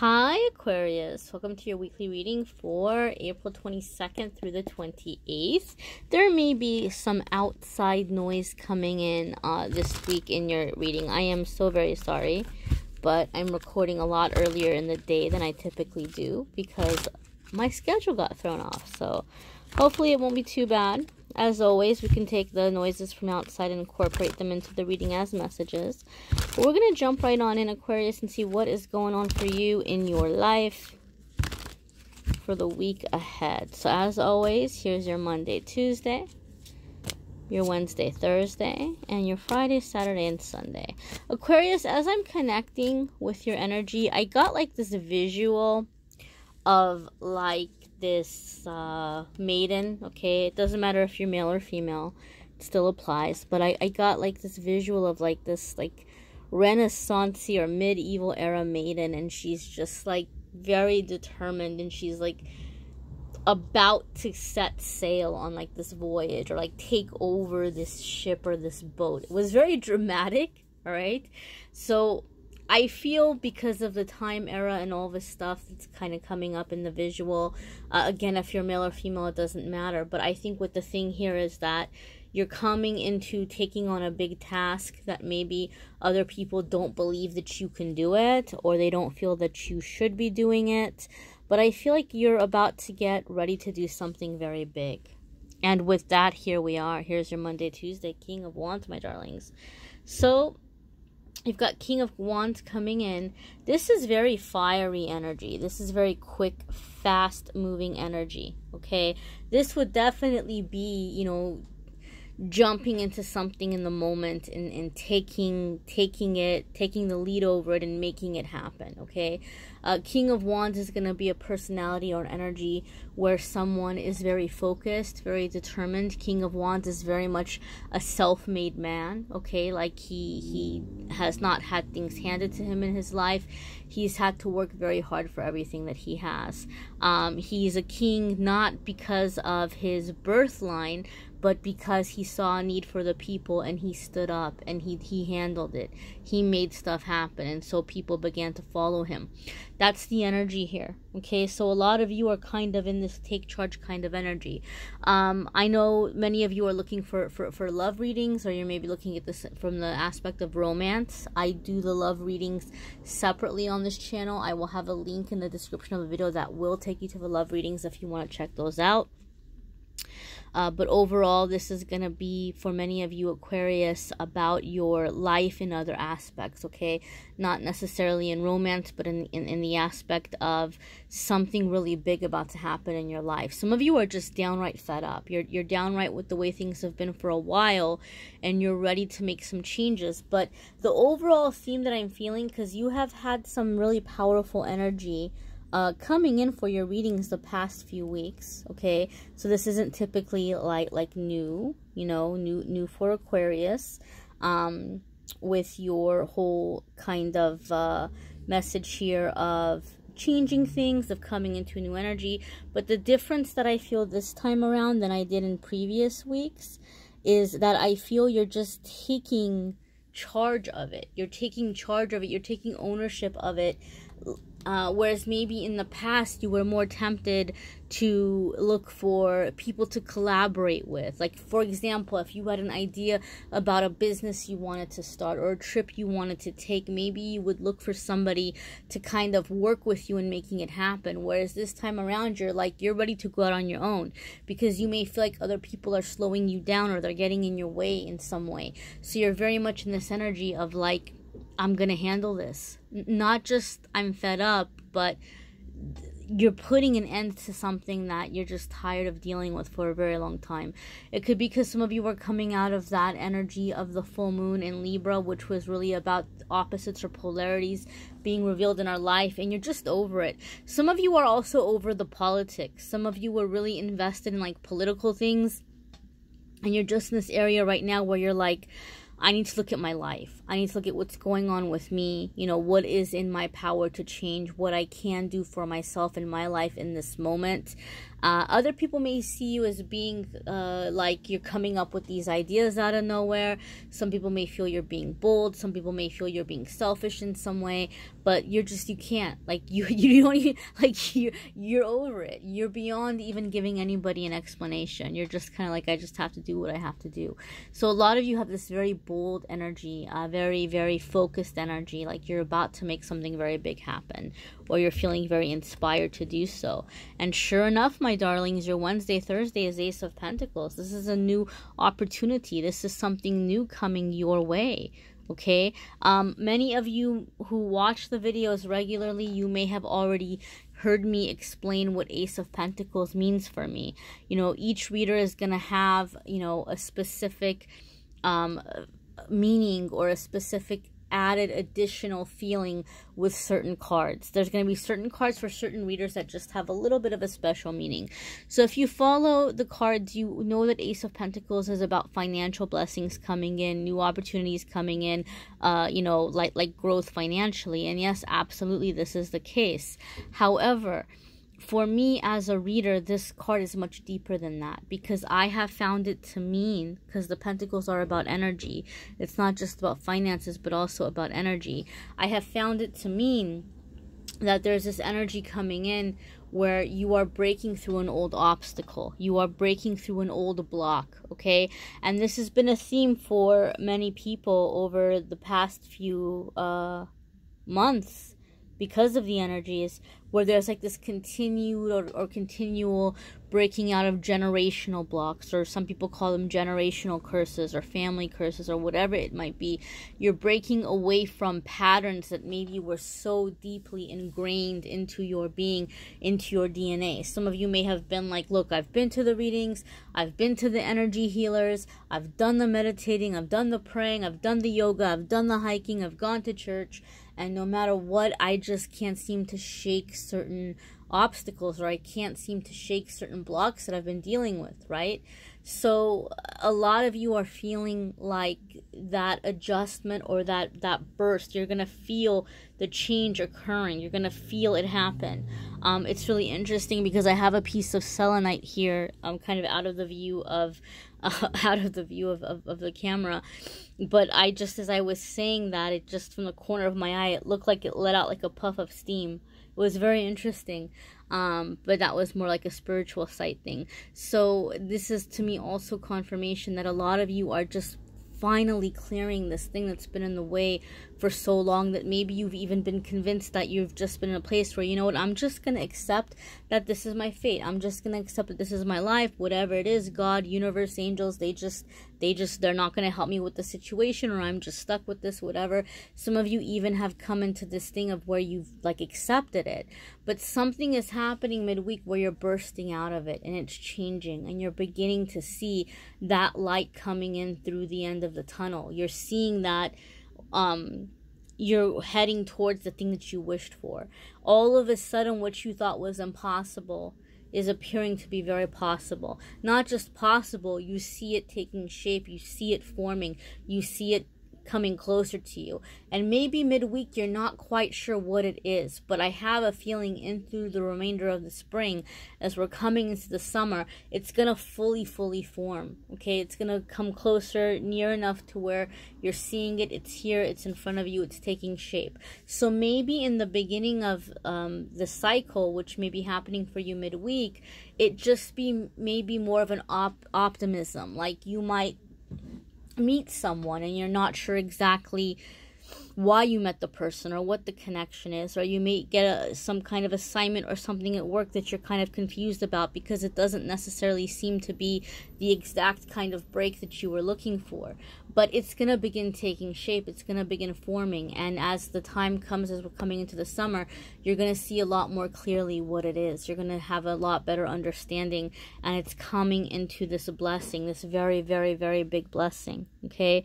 Hi Aquarius, welcome to your weekly reading for April 22nd through the 28th. There may be some outside noise coming in this week in your reading. I am so very sorry, but I'm recording a lot earlier in the day than I typically do because my schedule got thrown off. So hopefully it won't be too bad. As always, we can take the noises from outside and incorporate them into the reading as messages. But we're going to jump right on in, Aquarius, and see what is going on for you in your life for the week ahead. So as always, here's your Monday, Tuesday, your Wednesday, Thursday, and your Friday, Saturday, and Sunday. Aquarius, as I'm connecting with your energy, I got like this visual of like this maiden. Okay, it doesn't matter if you're male or female, it still applies, but I got like this visual of like this like Renaissance or medieval era maiden, and she's just like very determined, and she's like about to set sail on like this voyage or like take over this ship or this boat. It was very dramatic. All right, so I feel because of the time era and all this stuff that's kind of coming up in the visual, again, if you're male or female, it doesn't matter. But I think what the thing here is that you're coming into taking on a big task that maybe other people don't believe that you can do it, or they don't feel that you should be doing it. But I feel like you're about to get ready to do something very big. And with that, here we are. Here's your Monday, Tuesday, King of Wands, my darlings. So you've got King of Wands coming in. This is very fiery energy. This is very quick, fast moving energy. Okay, this would definitely be, you know, jumping into something in the moment and taking the lead over it and making it happen. Okay, King of Wands is going to be a personality or an energy where someone is very focused, very determined. King of Wands is very much a self-made man. Okay, like he has not had things handed to him in his life. He's had to work very hard for everything that he has. He's a king not because of his birth line, but because he saw a need for the people and he stood up and he handled it. He made stuff happen, and so people began to follow him. That's the energy here. Okay, so a lot of you are kind of in this take charge kind of energy. I know many of you are looking for love readings, or you're maybe looking at this from the aspect of romance. I do the love readings separately on this channel. I will have a link in the description of the video that will take you to the love readings if you want to check those out. But overall, this is going to be, for many of you Aquarius, about your life in other aspects, okay? Not necessarily in romance, but in the aspect of something really big about to happen in your life. Some of you are just downright fed up. You're downright with the way things have been for a while, and you're ready to make some changes. But the overall theme that I'm feeling, because you have had some really powerful energy coming in for your readings the past few weeks. Okay, so this isn't typically like new, you know, new for Aquarius, with your whole kind of message here of changing things, of coming into a new energy. But the difference that I feel this time around than I did in previous weeks is that I feel you're just taking charge of it. You're taking charge of it. You're taking ownership of it. Whereas maybe in the past you were more tempted to look for people to collaborate with. Like, for example, if you had an idea about a business you wanted to start or a trip you wanted to take, maybe you would look for somebody to kind of work with you in making it happen. Whereas this time around, you're ready to go out on your own, because you may feel like other people are slowing you down or they're getting in your way in some way. So you're very much in this energy of like, I'm going to handle this. Not just I'm fed up, but you're putting an end to something that you're just tired of dealing with for a very long time. It could be because some of you are coming out of that energy of the full moon in Libra, which was really about opposites or polarities being revealed in our life, and you're just over it. Some of you are also over the politics. Some of you were really invested in like political things, and you're just in this area right now where you're like, I need to look at my life. I need to look at what's going on with me. You know, what is in my power to change, what I can do for myself in my life in this moment. Other people may see you as being like you're coming up with these ideas out of nowhere. Some people may feel you're being bold. Some people may feel you're being selfish in some way. But you can't. Like, you don't even, like, you're over it. You're beyond even giving anybody an explanation. You're just kind of like, I just have to do what I have to do. So a lot of you have this very bold energy, very, very focused energy, like you're about to make something very big happen, or you're feeling very inspired to do so. And sure enough, my darlings, your Wednesday, Thursday is Ace of Pentacles. This is a new opportunity. This is something new coming your way. Okay, many of you who watch the videos regularly, you may have already heard me explain what Ace of Pentacles means for me. You know, each reader is going to have, you know, a specific meaning or a specific added additional feeling with certain cards. There's going to be certain cards for certain readers that just have a little bit of a special meaning. So if you follow the cards, you know that Ace of Pentacles is about financial blessings coming in, new opportunities coming in, you know, like growth financially. And yes, absolutely, this is the case. However, for me as a reader, this card is much deeper than that, because I have found it to mean, because the pentacles are about energy, it's not just about finances but also about energy. I have found it to mean that there's this energy coming in where you are breaking through an old obstacle, you are breaking through an old block, okay? And this has been a theme for many people over the past few months, because of the energies, where there's like this continued or continual breaking out of generational blocks, or some people call them generational curses or family curses or whatever it might be. You're breaking away from patterns that maybe were so deeply ingrained into your being, into your DNA. Some of you may have been like, look, I've been to the readings, I've been to the energy healers, I've done the meditating, I've done the praying, I've done the yoga, I've done the hiking, I've gone to church, and no matter what, I just can't seem to shake certain obstacles, or I can't seem to shake certain blocks that I've been dealing with, right? So a lot of you are feeling like that adjustment or that burst. You're going to feel the change occurring. You're going to feel it happen. It's really interesting because I have a piece of selenite here, kind of out of the view of the camera. But I just, as I was saying that, it just from the corner of my eye, it looked like it let out like a puff of steam. It was very interesting. But that was more like a spiritual sight thing. So this is to me also confirmation that a lot of you are just finally clearing this thing that's been in the way for so long, that maybe you've even been convinced that you've just been in a place where, you know what, I'm just going to accept that this is my fate. I'm just going to accept that this is my life, whatever it is. God, universe, angels, they're not going to help me with the situation, or I'm just stuck with this, whatever. Some of you even have come into this thing of where you've like accepted it, but something is happening midweek where you're bursting out of it and it's changing, and you're beginning to see that light coming in through the end of the tunnel. You're seeing that you're heading towards the thing that you wished for. All of a sudden, what you thought was impossible is appearing to be very possible. Not just possible, you see it taking shape, you see it forming, you see it coming closer to you. And maybe midweek you're not quite sure what it is, but I have a feeling in through the remainder of the spring, as we're coming into the summer, it's gonna fully form. Okay, it's gonna come closer, near enough to where you're seeing it, it's here, it's in front of you, it's taking shape. So maybe in the beginning of the cycle, which may be happening for you midweek, it just be maybe more of an optimism. Like you might meet someone and you're not sure exactly why you met the person or what the connection is, or you may get some kind of assignment or something at work that you're kind of confused about because it doesn't necessarily seem to be the exact kind of break that you were looking for. But it's going to begin taking shape, it's going to begin forming, and as the time comes, as we're coming into the summer, you're going to see a lot more clearly what it is. You're going to have a lot better understanding, and it's coming into this blessing, this very, very, very big blessing, okay?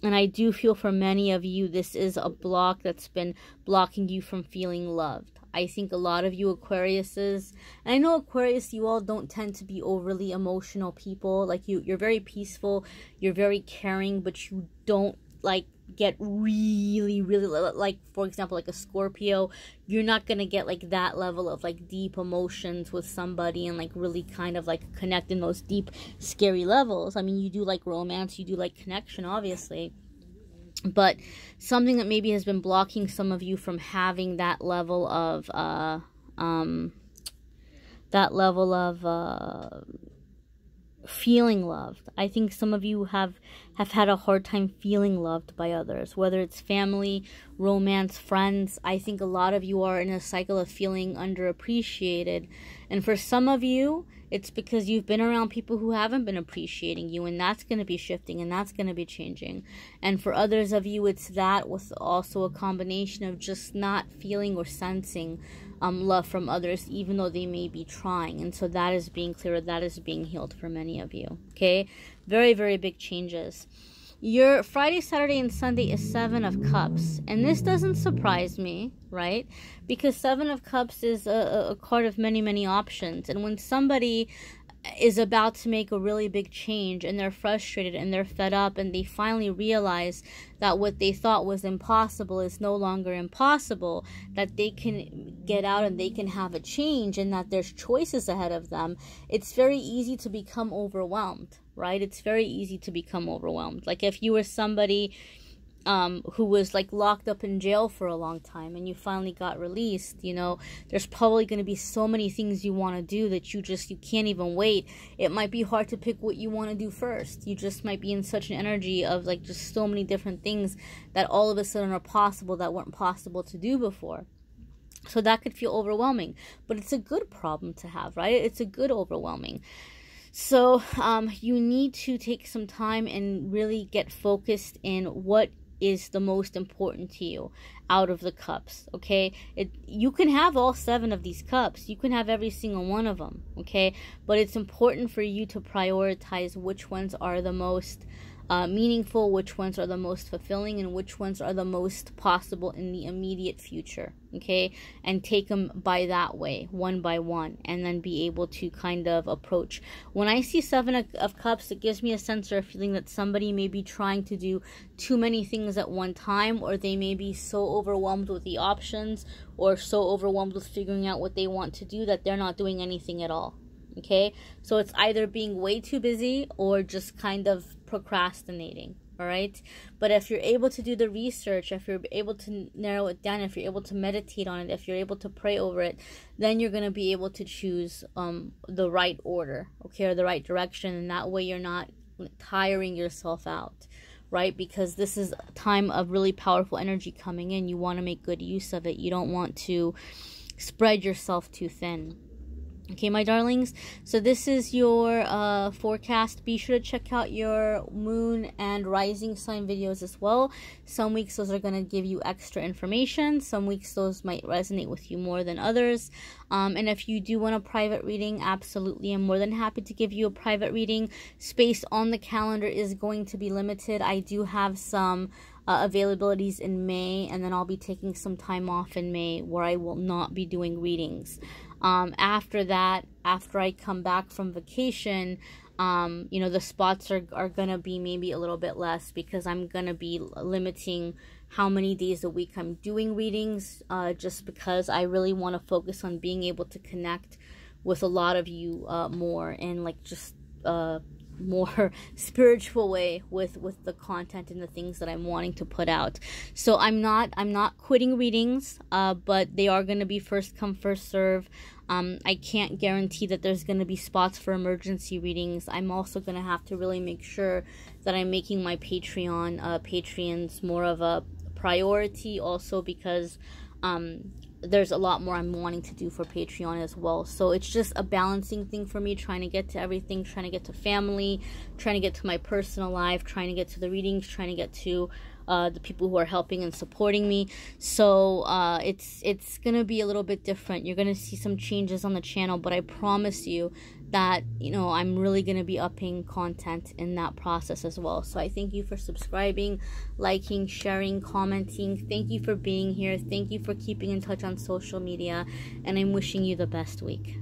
And I do feel for many of you, this is a block that's been blocking you from feeling loved. I think a lot of you Aquariuses, and I know Aquarius, you all don't tend to be overly emotional people. Like you're very peaceful, you're very caring, but you don't like get really, really, like, for example, like a Scorpio, you're not gonna get like that level of like deep emotions with somebody and like really kind of like connect in those deep, scary levels. I mean, you do like romance, you do like connection, obviously, but something that maybe has been blocking some of you from having that level of feeling loved. I think some of you have had a hard time feeling loved by others, whether it's family, romance, friends. I think a lot of you are in a cycle of feeling underappreciated. And for some of you, it's because you've been around people who haven't been appreciating you, and that's going to be shifting, and that's going to be changing. And for others of you, it's that with also a combination of just not feeling or sensing love from others, even though they may be trying. And so that is being cleared, that is being healed for many of you. Okay, very, very big changes. Your Friday, Saturday, and Sunday is 7 of Cups. And this doesn't surprise me, right? Because 7 of Cups is a card of many, many options. And when somebody is about to make a really big change and they're frustrated and they're fed up and they finally realize that what they thought was impossible is no longer impossible, that they can get out and they can have a change and that there's choices ahead of them, it's very easy to become overwhelmed, right? It's very easy to become overwhelmed. Like if you were somebody who was like locked up in jail for a long time and you finally got released, you know, there's probably going to be so many things you want to do that you can't even wait. It might be hard to pick what you want to do first. You just might be in such an energy of like just so many different things that all of a sudden are possible that weren't possible to do before. So that could feel overwhelming, but it's a good problem to have, right? It's a good overwhelming. So you need to take some time and really get focused in what is the most important to you out of the cups, okay? You can have all 7 of these cups. You can have every single one of them, okay? But it's important for you to prioritize which ones are the most meaningful, which ones are the most fulfilling, and which ones are the most possible in the immediate future, okay? And take them by that way, one by one, and then be able to kind of approach. When I see 7 of Cups, it gives me a sense or a feeling that somebody may be trying to do too many things at one time, or they may be so overwhelmed with the options or so overwhelmed with figuring out what they want to do that they're not doing anything at all. Okay, so it's either being way too busy or just kind of procrastinating, all right? But if you're able to do the research, if you're able to narrow it down, if you're able to meditate on it, if you're able to pray over it, then you're going to be able to choose the right order, okay, or the right direction, and that way you're not tiring yourself out, right? Because this is a time of really powerful energy coming in. You want to make good use of it. You don't want to spread yourself too thin. Okay, my darlings, so this is your forecast. Be sure to check out your moon and rising sign videos as well. Some weeks those are going to give you extra information. Some weeks those might resonate with you more than others. And if you do want a private reading, absolutely, I'm more than happy to give you a private reading. Space on the calendar is going to be limited. I do have some availabilities in May, and then I'll be taking some time off in May where I will not be doing readings. After that, after I come back from vacation, you know, the spots are going to be maybe a little bit less because I'm going to be limiting how many days a week I'm doing readings, just because I really want to focus on being able to connect with a lot of you more and like just more spiritual way with the content and the things that I'm wanting to put out. So I'm not quitting readings, but they are going to be first come first serve. I can't guarantee that there's going to be spots for emergency readings. I'm also going to have to really make sure that I'm making my Patreons more of a priority, also because there's a lot more I'm wanting to do for Patreon as well. So it's just a balancing thing for me, trying to get to everything, trying to get to family, trying to get to my personal life, trying to get to the readings, trying to get to the people who are helping and supporting me. So it's gonna be a little bit different. You're gonna see some changes on the channel, but I promise you that, you know, I'm really gonna be upping content in that process as well. So I thank you for subscribing, liking, sharing, commenting. Thank you for being here. Thank you for keeping in touch on social media, and I'm wishing you the best week.